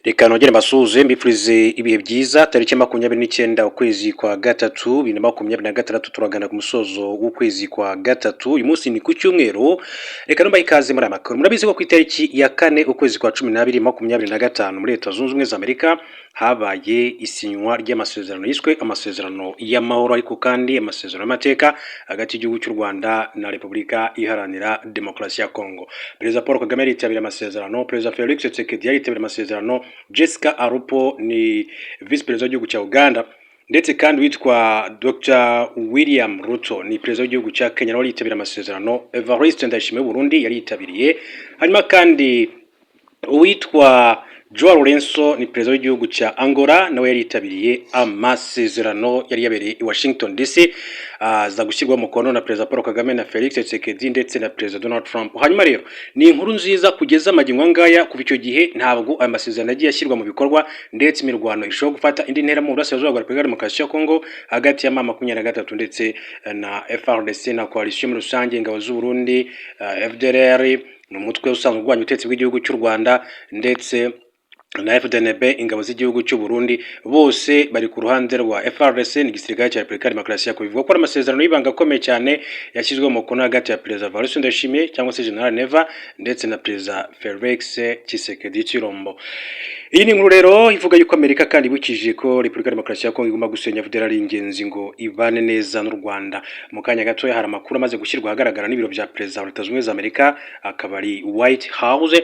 Reka nongere mbasuhuze mbifurize ibihe byiza tariki 29 ukwezi kwa gatatu 2026 turagana ku musozo w'ukwezi kwa gatatu. Uyu munsi ni ku cyumweru. Reka numbaye ikaze muri amakuru. Murabizi ko ku itariki ya 4 ukwezi kwa 12 2025 muri Leta Zunze Ubumwe za Amerika habaye isinywa ry'amasezerano yiswe amasezerano y'amahoro, ariko kandi amasezerano y'amateka hagati y'igihugu cy'u Rwanda na Repubulika Iharanira Demokarasi ya Kongo. Perezida Paul Kagame yaritabiriye amasezerano, Perezida Felix Tshisekedi yaritabiriye amasezerano, Jessica Arupo ni Vice Perezida w'igihugu cya Uganda, ndetse kandi witwa Dr William Ruto ni Perezida w'igihugu cya Kenya nawe yaritabiriye amasezerano. Evariste Ndayishimiye Burundi yaritabiriye, hanyuma kandi uwitwa Joao Lourenço ni Perezida w'igihugu cya Angola nawe yaritabiriye amasezerano yari yabereye i Washington DC, aza gushyirwa mu mukono na Perezida Paul Kagame na Felix Tshisekedi ndetse na Perezida Donald Trump. Hanyuma rero ni inkuru nziza kugeza magingo ngaya, kuva icyo gihe ntabwo aya masezerano yagiye ashyirwa mu bikorwa, ndetse imirwano ishobora gufata indi ntera mu burasirazuba bwa Repubulika Demokarasi ya Kongo hagati ya M23 ndetse na FARDC na coalition muri rusange, ingabo z'u Burundi, FDLR ni umutwe usanzwe urwanya ubutegetsi bw'igihugu cy'u Rwanda, ndetse na FDNB ingabo z'igihugu cy'u Burundi, bose bari ku ruhande rwa FARDC ni igisirikare cya Repubulika Demokarasi ya Kongo. Bivuga ko amasezerano y'ibanga akomeye cyane yashyizwe mu mukono hagati ya Perezida Evariste Ndayishimiye cyangwa se General Neva ndetse na Perezida Felix Tshisekedi Tshilombo. Iyi ni inkuru rero ivuga yuko Amerika kandi ibukije ko Repubulika Demokarasi ya Kongo igomba gusenya FDLR ari ingenzi ngo ibane neza n'u Rwanda. Mu kanya gato hari amakuru amaze gushyirwa ahagaragara n'ibiro bya Perezida wa Leta Zunze Ubumwe za Amerika, akaba ari White House.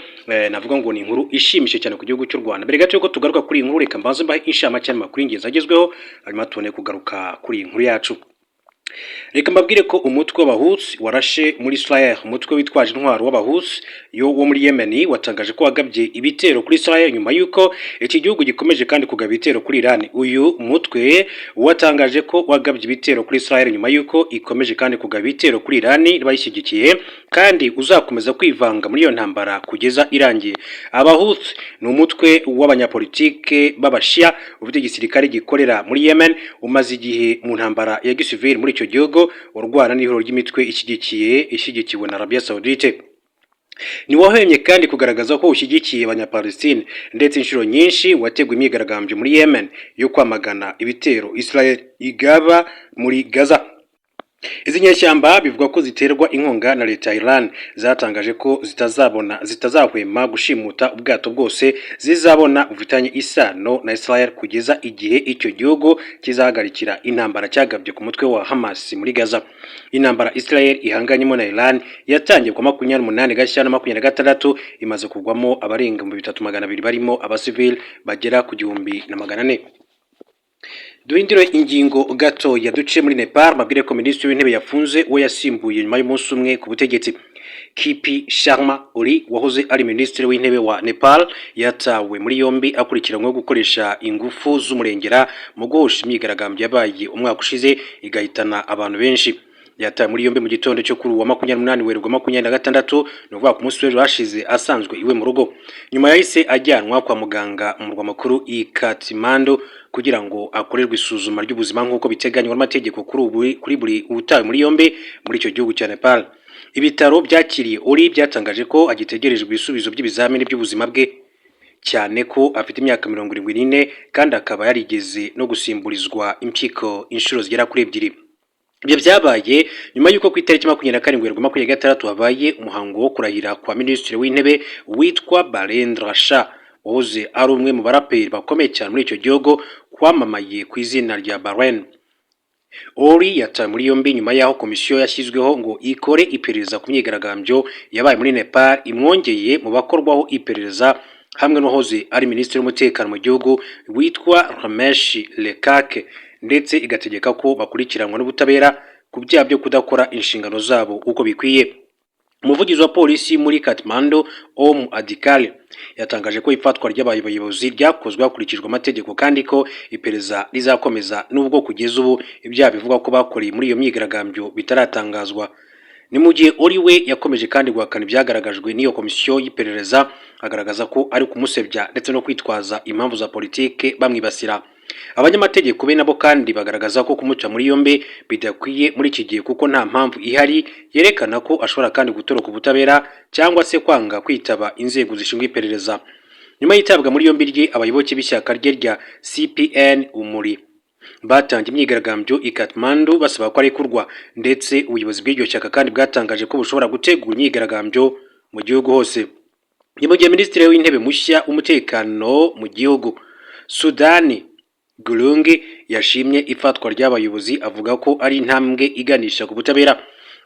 Navuga ngo ni inkuru ishimishije cyane ku gihugu cy'u Rwanda. Mbere gato yuko tugaruka kuri iyi nkuru, reka mbanze mbahe inshamake y'amakuru y'ingenzi agezweho, hanyuma tubone kugaruka kuri iyi nkuru yacu. Reka mbabwire ko umutwe w'Abahusi warashe muri Israel. Umutwe witwaje intwaro w'Abahusi wo muri Yemen watangaje ko wagabye ibitero kuri Israel nyuma yuko iki gihugu gikomeje kandi kugaba ibitero kuri Iran. Uyu mutwe watangaje ko wagabye ibitero kuri Israel nyuma yuko ikomeje kandi kugaba ibitero kuri Iran bayishyigikiye, kandi uzakomeza kwivanga muri iyo ntambara kugeza irangiye. Abahusi ni umutwe w'abanyapolitike b'Abashia ufite igisirikare gikorera muri Yemen, umaze igihe mu ntambara ya gisivili muri icyo gihugu urwana n'ihuriro ry'imitwe ishyigikiwe na Arabia Saudite. Ni wahemye kandi kugaragaza ko ushyigikiye abanyapalestine, ndetse inshuro nyinshi wateguye imyigaragambyo muri Yemen yo kwamagana ibitero Israel igaba muri Gaza. Izi nyeshyamba bivuga ko ziterwa inkunga na leta ya Iran, zatangaje ko zitazahwema gushimuta ubwato bwose zizabona ufitanye isano na Israel kugeza igihe icyo gihugu kizahagarikira intambara cyagabye ku mutwe wa Hamas muri Gaza. Intambara Israel ihanganyemo na Iran yatangiye ku 28 Gashyantare 2026, imaze kugwamo abarenga 3200 barimo abasivili bagera ku 1400. Duhindure ingingo gato ya duce muri Nepal. Mabwire ko Minisitiri w'Intebe yafunze uwo yasimbuye nyuma y'umunsi umwe ku butegetsi. KP Sharma Oli wahoze ari Minisitiri w'Intebe wa Nepal yatawe muri yombi akurikiranyweho gukoresha ingufu z'umurengera mu guhosha imyigaragambyo yabaye umwaka ushize igahitana abantu benshi. Yatawe muri yombi mu gitondo cyo kuri uwa 28 Werurwe 2026, no vuga ku munsi w'ejo hashize asanzwe iwe mu rugo. Nyuma yahise ajyanwa kwa muganga mu murwa makuru i Kathmandu kugira ngo akorerwe isuzuma ry'ubuzima nk'uko biteganywa n'amategeko kuri buri utawe muri yombi muri icyo gihugu cya Nepal. Ibitaro byakiriye Oli byatangaje ko agitegerejwe ibisubizo by'ibizamini by'ubuzima bwe, cyane ko afite imyaka 74 kandi akaba yarigeze no gusimburizwa impyiko inshuro zigera kuri 2. Ibyo byabaye nyuma yuko ku itariki 27 Werurwe 2026 habaye umuhango wo kurahira kwa Minisitiri w'Intebe witwa Barendra Shah, wahoze ari umwe mu baraperi bakomeye cyane muri icyo gihugu kwamamaye ku izina rya Baren. Oli yatawe muri yombi nyuma yaho komisiyo yashyizweho ngo ikore iperereza ku myigaragambyo yabaye muri Nepal imwongeye mu bakorwaho iperereza, hamwe n'uwahoze ari Minisitiri w'Umutekano mu gihugu witwa Ramesh Lekake, ndetse igategeka ko bakurikiranwa n'ubutabera ku byaha byo kudakora inshingano zabo uko bikwiye. Umuvugizi wa polisi muri Kathmandu, Om Adhikari, yatangaje ko ifatwa ry'abayobozi ryakozwe hakurikijwe amategeko, kandi ko iperereza rizakomeza nubwo kugeza ubu ibyaha bivuga ko bakoreye muri iyo myigaragambyo bitaratangazwa. Ni mu gihe Oli we yakomeje kandi guhakana ibyagaragajwe n'iyo komisiyo y'iperereza, agaragaza ko ari kumusebya ndetse no kwitwaza impamvu za politike bamwibasira. Abanyamategeko be nabo kandi bagaragaza ko kumuca muri yombi bidakwiye muri iki gihe, kuko nta mpamvu ihari yerekana ko ashobora kandi gutoroka ubutabera cyangwa se kwanga kwitaba inzego zishinzwe iperereza. nyuma yitabwa muri yombi rye abayoboke b'ishyaka rye rya CPN Umuri batangiye imyigaragambyo i Kathmandu basaba ko arekurwa, ndetse ubuyobozi bw'iryo shyaka kandi bwatangaje ko bushobora gutegura imyigaragambyo mu gihugu hose. Ni mu gihe minisitiri w'intebe mushya w'umutekano mu gihugu Sudani Gurungi yashimye ifatwa ry'abayobozi avuga ko ari intambwe iganisha ku butabera.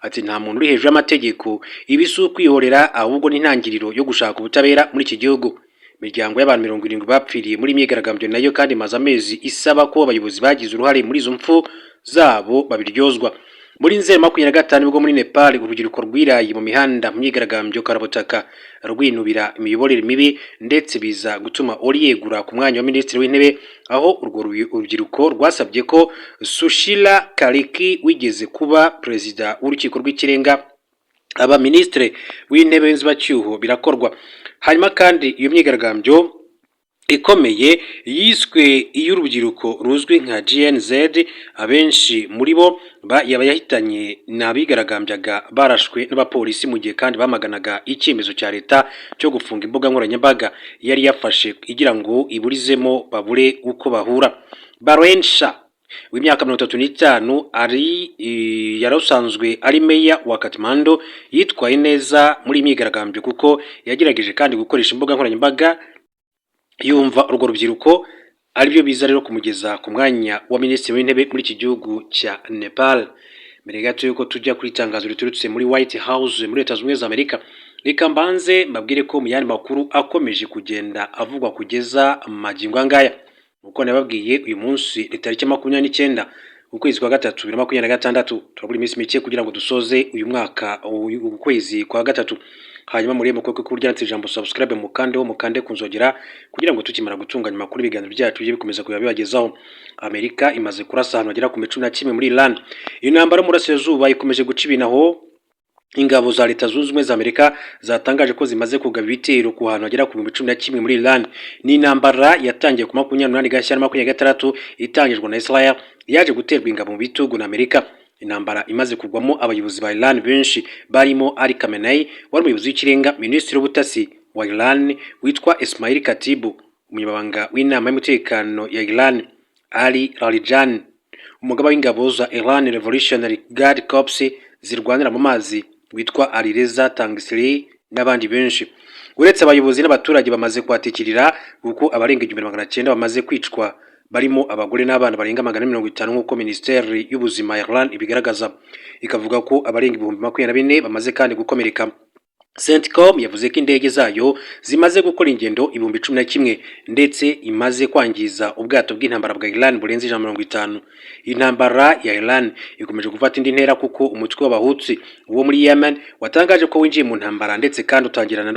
Ati nta muntu uri hejuru y'amategeko, ibi si ukwihorera ahubwo n'intangiriro yo gushaka ubutabera muri iki gihugu. Imiryango y'abantu 70 bapfiriye muri imyigaragambyo nayo kandi imaze amezi isaba ko abayobozi bagize uruhare muri izo mpfu zabo babiryozwa. Muri Nzeri 25 nibwo muri Nepal urubyiruko rwiraye mu mihanda mu myigaragambyo karabutaka rwinubira imiyoborere mibi, ndetse biza gutuma yegura ku mwanya wa minisitiri w'intebe, aho urwo urubyiruko rwasabye ko Sushila Kariki wigeze kuba perezida w'urukiko rw'ikirenga aba minisitiri w'intebe z'abacyuho birakorwa. Hanyuma kandi iyo myigaragambyo ikomeye yiswe iy'urubyiruko ruzwi nka GNZ, abenshi muri bo yahitanye n'abigaragambyaga barashwe n'abapolisi mu gihe kandi bamaganaga icyemezo cya leta cyo gufunga imbuga nkoranyambaga yari yafashe igira ngo iburizemo babure uko bahura. Barensha w'imyaka 35 yarasanzwe ari meya wa Kathmandu yitwaye neza muri imyigaragambyo kuko yagerageje kandi gukoresha imbuga nkoranyambaga yumva urwo rubyiruko ari byo biza rero kumugeza ku mwanya wa minisitiri w'intebe muri iki gihugu cya Nepal. Mbere gato yuko tujya kuri itangazo riturutse muri White House muri Leta Zunze Ubumwe za Amerika, reka mbanze mbabwire ko mu yandi makuru akomeje kugenda avugwa kugeza magingo angaya. Uko nababwiye uyu munsi ni tariki 29 ukwezi kwa gatatu 2026, turabura iminsi mike kugira ngo dusoze uyu mwaka ukwezi kwa gatatu. Hanyuma muri mukoko kuryanitse ijambo subscribe mukande kunzogera kugira ngo tukimara gutunganya makuru ibiganiro byacu bye bikomeza kuyabibagezaho. Amerika imaze kurasa ahantu agera ku 11 muri Iran. Iyo ntambara mu Burasirazuba ikomeje guca ibinaho. Ingabo za Leta Zunze Ubumwe za Amerika zatangaje ko zimaze kugaba ibitero ku hantu agera ku 11 muri Iran. Ni intambara yatangiye ku 28 Gashyantare 2026 itangijwe na Israel, yaje guterwa ingabo mu bitugu na Amerika. Intambara imaze kugwamo abayobozi ba Iran benshi barimo Ali Khamenei wari umuyobozi w'ikirenga, minisitiri w'ubutasi wa Iran witwa Ismail Katibu, umunyamabanga w'inama y'umutekano ya Iran Ali Larijani, umugaba w'ingabo za Iran Revolutionary Guard Corps zirwanira mu mazi witwa Alireza Tangsiri n'abandi benshi. Uretse abayobozi n'abaturage bamaze kwatikirira kuko abarenga 1900 bamaze kwicwa, barimo abagore n'abana barenga 150 nk'uko Minisiteri y'Ubuzima ya Iran ibigaragaza, ikavuga ko abarenga 24,000 bamaze kandi gukomereka. CENTCOM yavuze ko indege zayo zimaze gukora ingendo 11,000 ndetse imaze kwangiza ubwato bw'intambara bwa Iran burenze 150. Intambara ya Iran ikomeje gufata indi ntera kuko umutwe w'abahutsi wo muri Yemen watangaje ko winjiye mu ntambara, ndetse kandi utangirana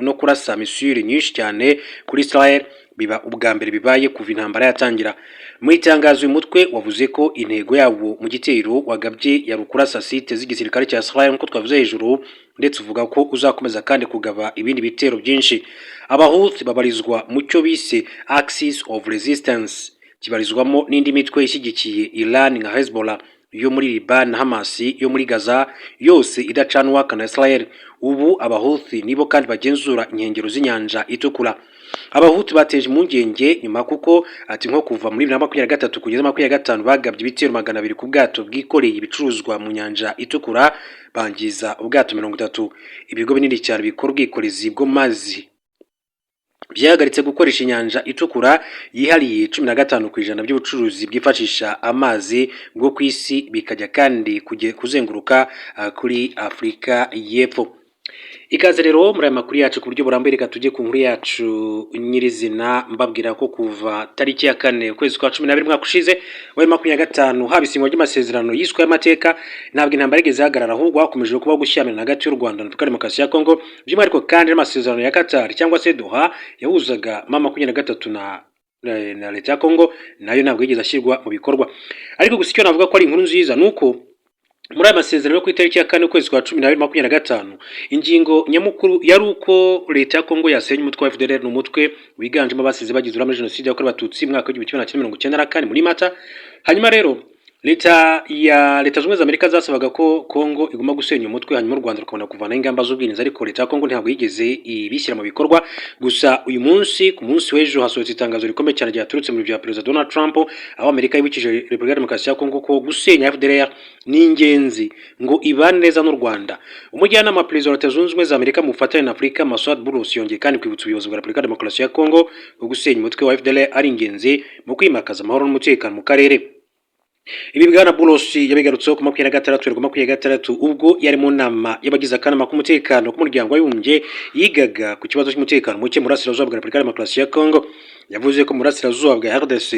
no kurasa misile nyinshi cyane kuri Israel, biba ubwa mbere bibaye kuva intambara yatangira. Mu itangazo uyu mutwe wavuze ko intego yabo mu gitero wagabye ya rukurasa site z'igisirikare cya Israel nk'uko twavuze hejuru, ndetse uvuga ko uzakomeza kandi kugaba ibindi bitero byinshi. Abahuthi babarizwa mu cyo bise Axis of Resistance, kibarizwamo n'indi mitwe ishyigikiye Iran nka Hezbollah yo muri Liban na Hamas yo muri Gaza, yose idacanwa kana Israel. Ubu abahuthi nibo kandi bagenzura inkengero z'inyanja itukura. Abahuthi bateje impungenge nyuma kuko ati nko kuva muri 2023 kugeza 2025 bagabye ibitero 200 ku bwato bwikoreye ibicuruzwa mu nyanja itukura, bangiza ubwato 30. Ibigo binini cyane bikora ubwikorezi bwo mazi byahagaritse gukoresha inyanja itukura yihariye 15% by'ubucuruzi bwifashisha amazi bwo ku isi, bikajya kandi kuzenguruka kuri Afrika y'Epfo. Ikaze rero muri aya makuru yacu ku buryo burambuye, reka tujye ku nkuru yacu nyirizina mbabwira ko kuva tariki ya 4 ukwezi kwa 12 mwaka ushize wa 2025 haba isinywa ry'amasezerano yiswe y'amateka, ntabwo intambara igeze hagarara, ahubwo hakomeje kuba gushyamira hagati y'u Rwanda na Demokarasi ya Kongo, by'umwihariko kandi n'amasezerano ya Qatar cyangwa se Doha yahuzaga M23 na leta ya Kongo, nayo ntabwo yigeze ashyirwa mu bikorwa. Ariko gusa icyo navuga ko ari inkuru nziza nuko muri aya masezerano yo ku itariki ya 4 ukwezi kwa 12 ingingo nyamukuru yari uko leta ya Kongo yasenye umutwe wa FDLR, n'umutwe wiganjemo abasize bagize uruhare muri jenoside yakorewe abatutsi mwaka wa 1994 muri Mata. Hanyuma rero leta zunze Amerika zasabaga ko Kongo iguma gusenya umutwe hanyuma u Rwanda rukabona kuvana ingamba z'ubwirinzi, ariko leta ya Kongo ntabwo yigeze ibishyira mu bikorwa. Gusa uyu munsi ku munsi w'ejo hasohotse itangazo rikomeye cyane ryaturutse mu bya Perezida Donald Trump, aho Amerika yibukije Repubulika ya Demokarasi ya Kongo ko gusenya FDLR ni ingenzi ngo ibane neza n'u Rwanda. Umujyanama wa Perezida wa Leta Zunze Ubumwe za Amerika mu bufatanye na Afurika, Masud Boulos, yongeye kandi kwibutsa ubuyobozi bwa Repubulika ya Demokarasi ya Kongo ko gusenya umutwe wa FDLR ari ingenzi mu kwimakaza amahoro n'umutekano mu karere. Ibi bwana Boulos yabigarutseho ku 26 ubwo yari mu nama y'abagize akanama k'umutekano k'umuryango w'abibumbye yigaga ku kibazo cy'umutekano muke mu burasirazuba bwa Repubulika ya Demokarasi ya Kongo. Yavuze ko mu burasirazuba bwa RDC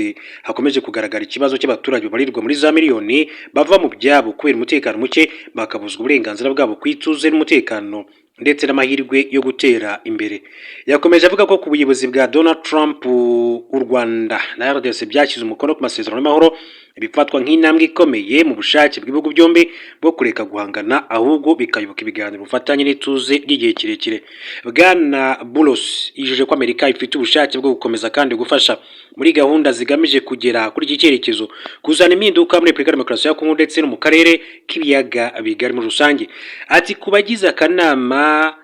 hakomeje kugaragara ikibazo cy'abaturage babarirwa muri za miliyoni bava mu byabo kubera umutekano muke, bakabuzwa uburenganzira bwabo kwituze n'umutekano ndetse n'amahirwe yo gutera imbere. Yakomeje avuga ko ku buyobozi bwa Donald Trump u Rwanda na RDC byashyize umukono ku masezerano y'amahoro, bifatwa nk'intambwe ikomeye mu bushake bw'ibihugu byombi bwo kureka guhangana, ahubwo bikayoboka ibiganiro ubufatanye n'ituze ry'igihe kirekire. Bwana Boulos yijeje ko Amerika ifite ubushake bwo gukomeza kandi gufasha muri gahunda zigamije kugera kuri iki cyerekezo, kuzana impinduka muri Repubulika ya Demokarasi ya Kongo ndetse no mu karere k'ibiyaga bigari muri rusange. Ati ku bagize akanama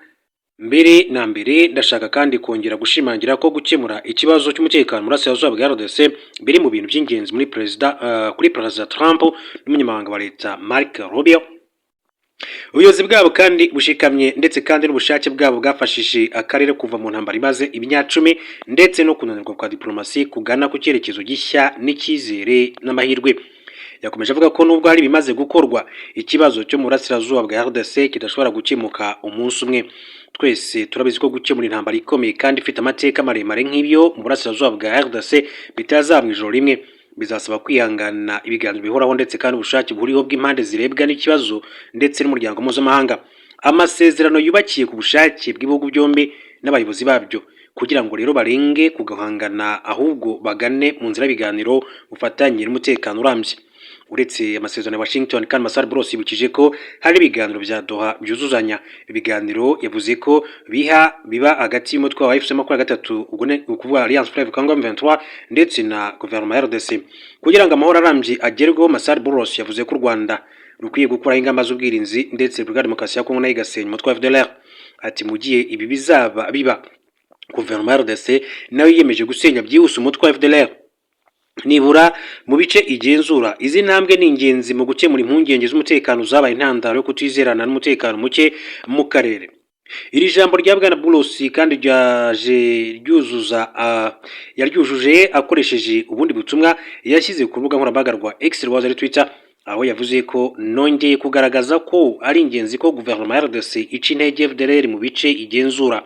mbere na mbere ndashaka kandi kongera gushimangira ko gukemura ikibazo cy'umutekano muri Burasirazuba bwa RDC biri mu bintu by'ingenzi muri kuri Perezida Trump n'umunyamabanga wa leta Marco Rubio. Ubuyobozi bwabo kandi bushikamye ndetse kandi n'ubushake bwabo bwafashije akarere kuva mu ntambara imaze ibinyacumi ndetse no kunanirwa kwa diplomasi kugana ku cyerekezo gishya n'icyizere n'amahirwe. Yakomeje avuga ko nubwo hari bimaze gukorwa, ikibazo cyo mu Burasirazuba bwa RDC kidashobora gukemuka umunsi umwe. Twese turabizi ko gukemura intambara ikomeye kandi ifite amateka maremare nk'ibyo mu Burasirazuba bwa RDC bitazaba ijoro rimwe. Bizasaba kwihangana, ibiganiro bihoraho ndetse kandi ubushake buriho bw'impande zirebwa n'ikibazo ndetse n'umuryango mpuzamahanga. Amasezerano yubakiye ku bushake bw'ibihugu byombi n'abayobozi babyo, kugira ngo rero barenge kugahangana ahubwo bagane mu nzira y'ibiganiro ufatanye n'umutekano urambye. Uretse amasezerano ya Washington kandi Masud Boulos yibukije ko hari ibiganiro bya Doha byuzuzanya. Ibiganiro yavuze ko biba hagati y'umutwe wa FC23 ubwo ne ukuvuga Alliance Fleuve Congo M23 ndetse na guverinoma ya RDC kugira ngo amahoro arambye agerweho. Masud Boulos yavuze ko u Rwanda rukwiye gukora ingamba z'ubwirinzi ndetse Repubulika ya Demokarasi ya Kongo nayo igasenya umutwe wa FDLR. Ati mu gihe ibi bizaba biba, guverinoma ya RDC nayo yiyemeje gusenya byihuse umutwe wa FDLR nibura mu bice igenzura. Izi ntambwe ni ingenzi mu gukemura impungenge z'umutekano zabaye intandaro yo kutizerana n'umutekano muke mu karere. Iri jambo rya bwana Boulos kandi yaryujuje akoresheje ubundi butumwa yashyize ku rubuga nkoranyambaga rwa X rwaza ari Twitter, aho yavuze ko nongeye kugaragaza ko ari ingenzi ko guverinoma ya RDC ica intege FDLR mu bice igenzura.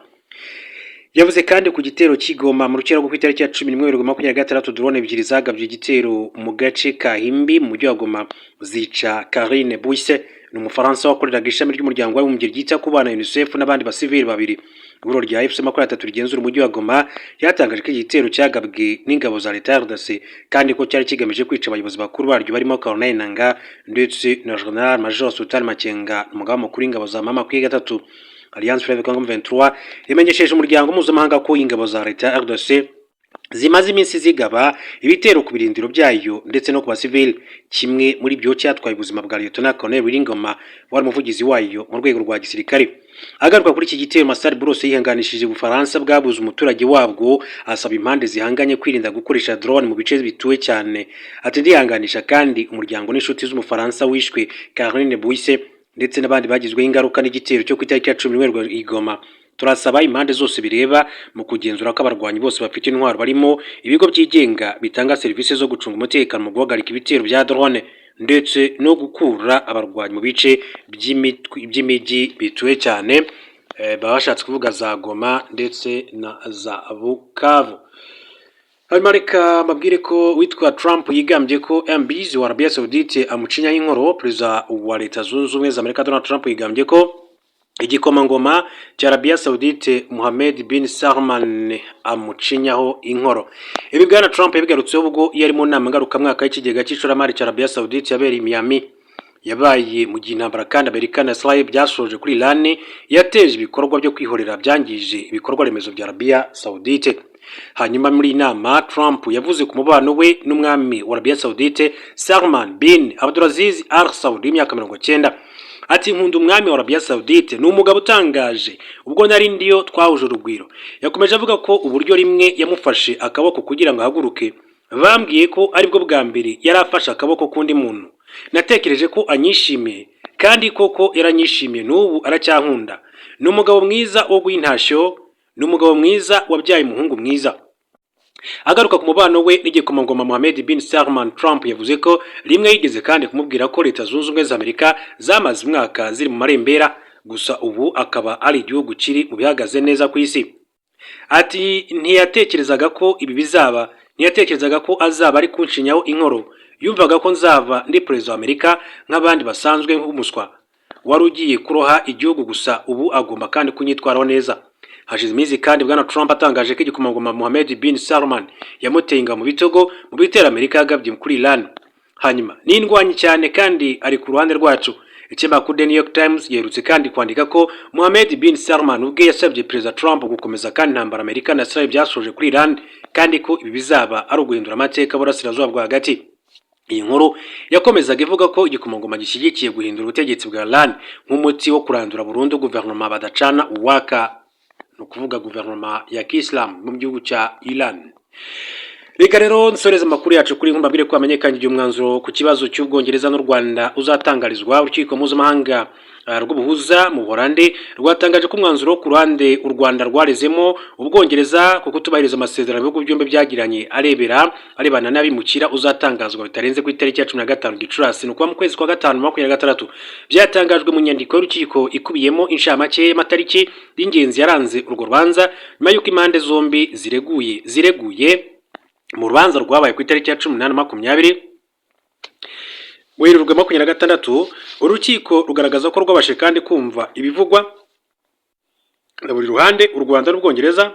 Yavuze kandi ku gitero cy'Igoma mu rukera rwo ku itariki ya 11/26 drone ebyiri zagabye igitero mu gace ka Himbi mu mujyi wa Goma zica Karine Bouisse, ni umufaransa wakoreraga ishami ry'umuryango w'abibumbye ryita ku bana UNICEF n'abandi basivili babiri. Iburo rya FC23 rigenzura umujyi wa Goma yatangaje ko igitero cyagabwe n'ingabo za leta ya RDC kandi ko cyari kigamije kwica abayobozi bakuru baryo barimo Colonel Nanga ndetse na General Major Sultan Makenga, umugaba mukuru w'ingabo za Mama kuri gatatu. Alliance Fleuve Congo M23 yamenyesheje umuryango mpuzamahanga ko ingabo za leta ya RDC zimaze iminsi zigaba ibitero ku birindiro byayo ndetse no ku basivili. Kimwe muri byo cyatwaye ubuzima bwa Lieutenant Colonel Wiringoma wari umuvugizi wayo mu rwego rwa gisirikare. Agaruka kuri iki gitero, Masud Boulos yihanganishije Ubufaransa bwabuze umuturage wabwo, asaba impande zihanganye kwirinda gukoresha drone mu bice bituwe cyane. Ati ndihanganisha kandi umuryango n'inshuti z'Umufaransa wishwe Karine Bouisse ndetse n'abandi bagizweho ingaruka n'igitero cyo ku itariki ya 11 Igoma. Turasaba impande zose bireba mu kugenzura ko abarwanyi bose bafite intwaro barimo ibigo byigenga bitanga serivisi zo gucunga umutekano mu guhagarika ibitero bya drone ndetse no gukura abarwanyi mu bice by'imijyi bituwe cyane, babashatse kuvuga za Goma ndetse na za Bukavu. Amerika mabwire ko witwa Trump yigambye ko ambizi wa Arabia Saudite amucinya inkoro. Perezida wa Leta Zunze Ubumwe za Amerika Donald Trump yigambye ko igikomangoma cya Arabia Saudite Mohammed bin Salman amucinyaho inkoro. Ibi bwana Trump yabigarutseho ubwo yari mu nama ngarukamwaka y'ikigega cy'ishoramari cya Arabia Saudite yabereye Miami. Yabaye mu gihe intambara kandi Amerika na Israel byashoje kuri Iran yateje ibikorwa byo kwihorera byangije ibikorwa remezo bya Arabia Saudite. Hanyuma muri inama Trump yavuze ku mubano we n'umwami wa Arabia Saudite Salman bin Abdulaziz Al Saud y'imyaka 90. Ati nkunda umwami wa Arabia Saudite ni umugabo utangaje, ubwo nari ndiyo twahuje urugwiro. Yakomeje avuga ko uburyo rimwe yamufashe akaboko kugira ngo ahaguruke bambwiye ko aribwo bwa mbere yari afashe akaboko kundi muntu. Natekereje ko anyishimiye kandi koko yaranyishimiye, n'ubu aracyankunda. Ni umugabo mwiza wo gwintashyo, ni umugabo mwiza wabyaye umuhungu mwiza. Agaruka ku mubano we n'igikomangoma Mohammed bin Salman, Trump yavuze ko rimwe yigeze kandi kumubwira ko Leta Zunze Ubumwe za Amerika zamaze umwaka ziri mu marembera, gusa ubu akaba ari igihugu kiri mu bihagaze neza ku isi. Ati ntiyatekerezaga ko ibi bizaba, ntiyatekerezaga ko azaba ari kunshinyaho inkoro, yumvaga ko nzava ndi perezida wa Amerika nk'abandi basanzwe nk'umuswa wari ugiye kuroha igihugu, gusa ubu agomba kandi kunyitwaraho neza. Hashize iminsi kandi bwana Trump atangaje ko igikomangoma Mohammed bin Salman yamuteye ingabo mu bitogo mu bitera Amerika yagabye kuri Iran. Hanyuma n'indwanyi cyane kandi ari ku ruhande rwacu. Ikinyamakuru The New York Times yerutse kandi kwandika ko Mohammed bin Salman ubwe yasabye perezida Trump gukomeza kandi intambara Amerika na Israel byasoje kuri Iran, kandi ko ibi bizaba ari uguhindura amateka burasirazuba bwa hagati. Iyi nkuru yakomezaga ivuga ko igikomangoma gishyigikiye guhindura ubutegetsi bwa Iran nk'umuti wo kurandura burundu guverinoma badacana uwaka, no kuvuga guverinoma ya Kiislamu mu gihugu cya Iran. Reka rero nsoreza amakuru yacu kuri mbabwire ko amenyekanye umwanzuro ku kibazo cy'Ubwongereza n'u Rwanda uzatangarizwa urukiko mpuzamahanga rw'ubuhuza mu Buholandi. Rwatangaje ko umwanzuro ku ruhande u Rwanda rwarezemo Ubwongereza kuko tubahiriza amasezerano y'ibihugu byombi byagiranye arebana n'abimukira uzatangazwa bitarenze ku itariki ya 15 Gicurasi, no kuba mu kwezi kwa gatanu 2026. Byatangajwe mu nyandiko y'urukiko ikubiyemo inshamake y'amatariki y'ingenzi yaranze urwo rubanza nyuma y'uko impande zombi zireguye mu rubanza rwabaye ku itariki ya 18 Werurwe 2026. Urukiko rugaragaza ko rwabashe kandi kumva ibivugwa na buri ruhande. U Rwanda n'Ubwongereza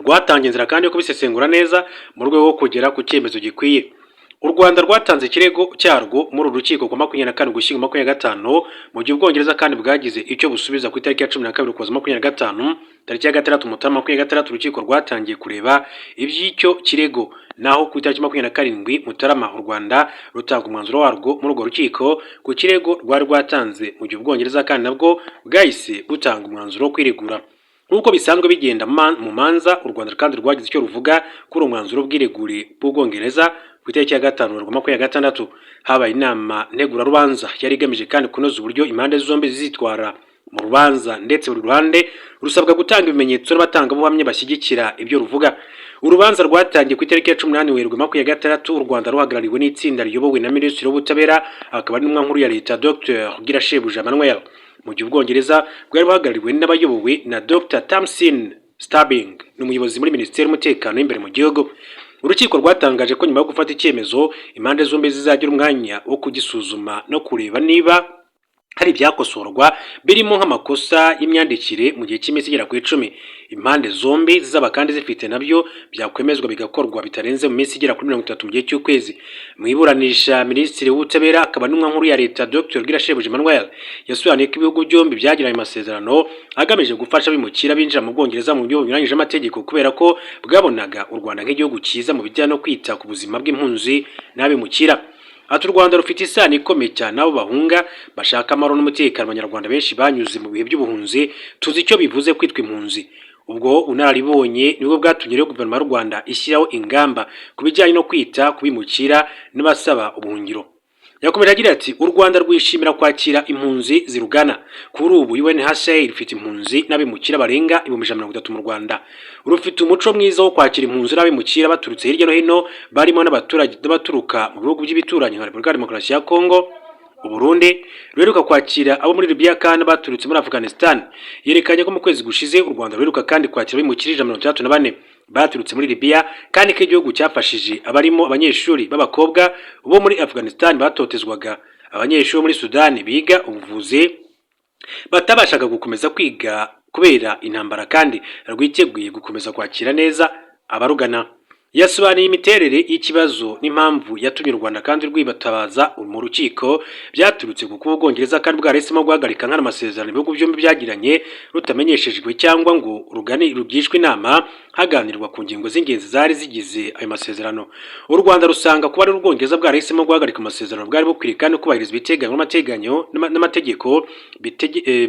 rwatangiye inzira kandi yo kubisesengura neza mu rwego rwo kugera ku cyemezo gikwiye. U Rwanda rwatanze ikirego cyarwo muri uru rukiko ku 24 Ugushyingo 2025, mu gihe Ubwongereza kandi bwagize icyo busubiza ku itariki ya 12 Ukuboza 2025. Tariki ya 6 Mutarama 2026 urukiko rwatangiye kureba iby'icyo kirego, naho ku itariki 27 Mutarama u Rwanda rutanga umwanzuro warwo muri urwo rukiko ku kirego rwari rwatanze, mu gihe Ubwongereza kandi nabwo bwahise butanga umwanzuro wo kwiregura. Nk'uko bisanzwe bigenda mu manza, u Rwanda kandi rwagize icyo ruvuga kuri umwanzuro w'ubwiregure bw'Ubwongereza ku itariki ya 5 Werurwe 2026. Habaye inama ntegurarubanza yari igamije kandi kunoza uburyo impande zombi zitwara mu rubanza, ndetse buri ruhande rusabwa gutanga ibimenyetso n'abatangabuhamya bashyigikira ibyo ruvuga. Urubanza rwatangiye ku itariki ya 18 Werurwe 2026. U Rwanda ruhagarariwe n'itsinda riyobowe na Minisitiri w'Ubutabera akaba n'intumwa nkuru ya Leta Dr Girashebuja Emmanuel, mu gihe Ubwongereza bwari buhagarariwe n'abayobowe na Dr Tamsin Stubbing n'umuyobozi muri Minisiteri y'Umutekano w'imbere mu gihugu. Urukiko rwatangaje ko nyuma yo gufata icyemezo impande zombi zizagira umwanya wo kugisuzuma no kureba niba hari ibyakosorwa birimo nk'amakosa y'imyandikire mu gihe cy'iminsi igera ku 10. Impande zombi zizaba kandi zifite nabyo byakwemezwa bigakorwa bitarenze mu minsi igera kuri 30 mu gihe cy'ukwezi. Mu iburanisha, Minisitiri w'Ubutabera akaba n'umwe nkuru ya Leta Dr Girashebuja Emmanuel yasobanuye ko ibihugu byombi byagiranye amasezerano agamije gufasha abimukira binjira mu Bwongereza mu buryo bunyuranyije amategeko, kubera ko bwabonaga u Rwanda nk'igihugu cyiza mu bijyanye no kwita ku buzima bw'impunzi n'abimukira. Ati u Rwanda rufite isano ikomeye cyane abo bahunga bashaka amahoro n'umutekano. Abanyarwanda benshi banyuze mu bihe by'ubuhunzi, tuzi icyo bivuze kwitwa impunzi. Ubwo unararibonye nibwo bwatumye rero guverinoma y'u Rwanda ishyiraho ingamba ku bijyanye no kwita kubimukira n'abasaba ubuhungiro. Yakomeje agira ati u Rwanda rwishimira kwakira impunzi zirugana. Kuri ubu UNHCR rufite impunzi n'abimukira barenga 130 mu Rwanda. Rufite umuco mwiza wo kwakira impunzi n'abimukira baturutse hirya no hino, barimo n'abaturage baturuka mu bihugu by'ibituranyi nka Repubulika ya Demokarasi ya Kongo, Uburundi ruheruka kwakira abo muri Libya kandi baturutse muri Afghanistan. Yerekanye ko mu kwezi gushize u Rwanda ruheruka kandi kwakira abimukira 134 baturutse muri Libya, kandi ko igihugu cyafashije abarimo abanyeshuri b'abakobwa bo muri Afghanistan batotezwaga, abanyeshuri muri Sudani biga ubuvuzi batabashaga gukomeza kwiga kubera intambara, kandi rwiteguye gukomeza kwakira neza abarugana. yasobanuye imiterere y'ikibazo n'impamvu yatumye u Rwanda kandi rwibatabaza mu rukiko byaturutse ku kuba Ubwongereza kandi bwarahisemo guhagarika nkana amasezerano ibihugu byombi byagiranye rutamenyeshejwe cyangwa ngo rugishwe inama haganirwa ku ngingo z'ingenzi zari zigize ayo masezerano. U Rwanda rusanga kuba ari Ubwongereza bwarahisemo guhagarika amasezerano bwari bukwiriye kandi kubahiriza ibiteganywa n'amategeko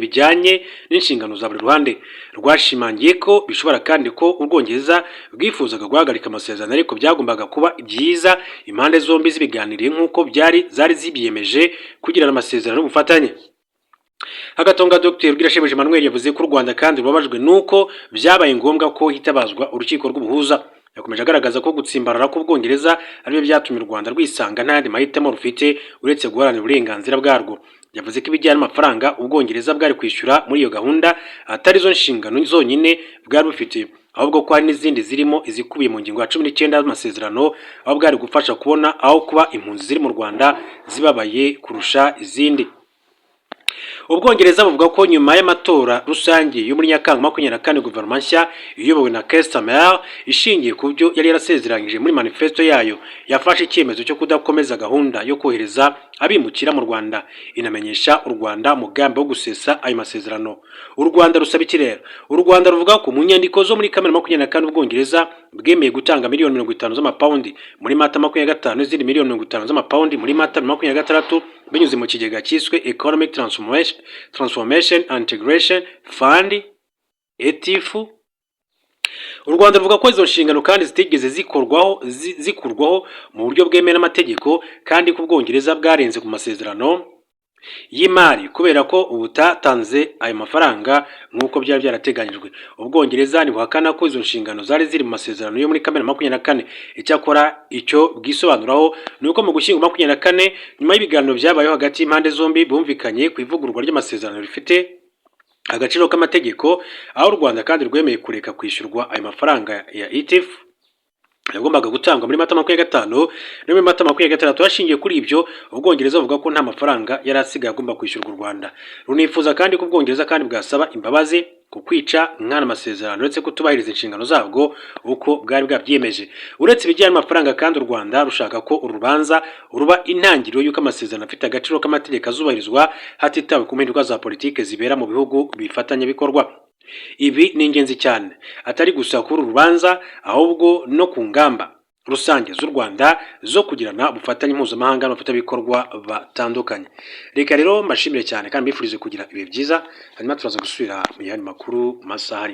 bijyanye n'inshingano za buri ruhande. Rwashimangiye ko bishobora kandi ko Ubwongereza bwifuzaga guhagarika amasezerano ariko byagombaga kuba byiza impande zombi zibiganiriye nk'uko zari zibiyemeje kugirana amasezerano y'ubufatanye. Hagatonga Dr Rwirashebeje Emmanuel yavuze ko u Rwanda kandi rubabajwe nuko byabaye ngombwa ko hitabazwa urukiko rw'ubuhuza. Yakomeje agaragaza ko gutsimbarara k'Ubwongereza aribyo byatumye u Rwanda rwisanga ntandi mahitamo rufite uretse guharanira uburenganzira bwarwo. Yavuze ko ibijyanye n'amafaranga Ubwongereza bwari kwishyura muri iyo gahunda atari zo nshingano zonyine bwari bufite, ahubwo ko hari n'izindi zirimo izikubiye mu ngingo ya 19 y'amasezerano aho bwari gufasha kubona aho kuba impunzi ziri mu Rwanda zibabaye kurusha izindi. Ubwongereza buvuga ko nyuma y'amatora rusange yo muri Nyakanga 2024 guverinoma nshya iyobowe na Keir Starmer ishingiye ku byo yari yarasezeranyije muri manifesto yayo yafashe icyemezo cyo kudakomeza gahunda yo kohereza abimukira mu Rwanda, inamenyesha u Rwanda mugambi wo gusesa ayo masezerano. U Rwanda rusaba iki rero? U Rwanda ruvuga ko mu nyandiko zo muri Kamena 2024 Ubwongereza bwemeye gutanga miliyoni 50 z'amapaundi muri Mata 2025 n'izindi miliyoni 50 z'amapaundi muri Mata 2026 binyuze mu kigega cyiswe Economic Transformation and Integration Fund ETIF. U Rwanda ruvuga ko izo nshingano kandi zitigeze zikurwaho mu buryo bwemewe n'amategeko kandi ko Ubwongereza bwarenze ku masezerano y'imari kubera ko ubutatanze ayo mafaranga nk'uko byari byarateganyijwe. Ubwongereza ntibuhakana ko izo nshingano zari ziri mu masezerano yo muri Kamena 2024. Icyakora icyo bwisobanuraho ni uko mu Gushyingo 2024 nyuma y'ibiganiro byabayeho hagati y'impande zombi bumvikanye ku ivugururwa ry'amasezerano rifite agaciro k'amategeko, aho u Rwanda kandi rwemeye kureka kwishyurwa ayo mafaranga ya ETIF yagombaga gutangwa muri Mata 2025 no muri Mata 2026. Hashingiye kuri ibyo Ubwongereza buvuga ko nta mafaranga yari asigaye agomba kwishyurwa u Rwanda. Runifuza kandi ko Ubwongereza kandi bwasaba imbabazi ku kwica nkana amasezerano uretse kutubahiriza inshingano zabwo uko bwari bwabyiyemeje. Uretse ibijyanye n'amafaranga kandi u Rwanda rushaka ko urubanza ruba intangiriro y'uko amasezerano afite agaciro k'amategeko azubahirizwa hatitawe ku mpinduka za politike zibera mu bihugu bifatanya bikorwa. Ibi ni ingenzi cyane atari gusa kuri urubanza ahubwo no ku ngamba rusange z'u Rwanda zo kugirana ubufatanye mpuzamahanga n'abafatanyabikorwa batandukanye. Reka rero mbashimire cyane kandi mbifurize kugira ibihe byiza, hanyuma turaza gusubira mu yandi makuru masaha.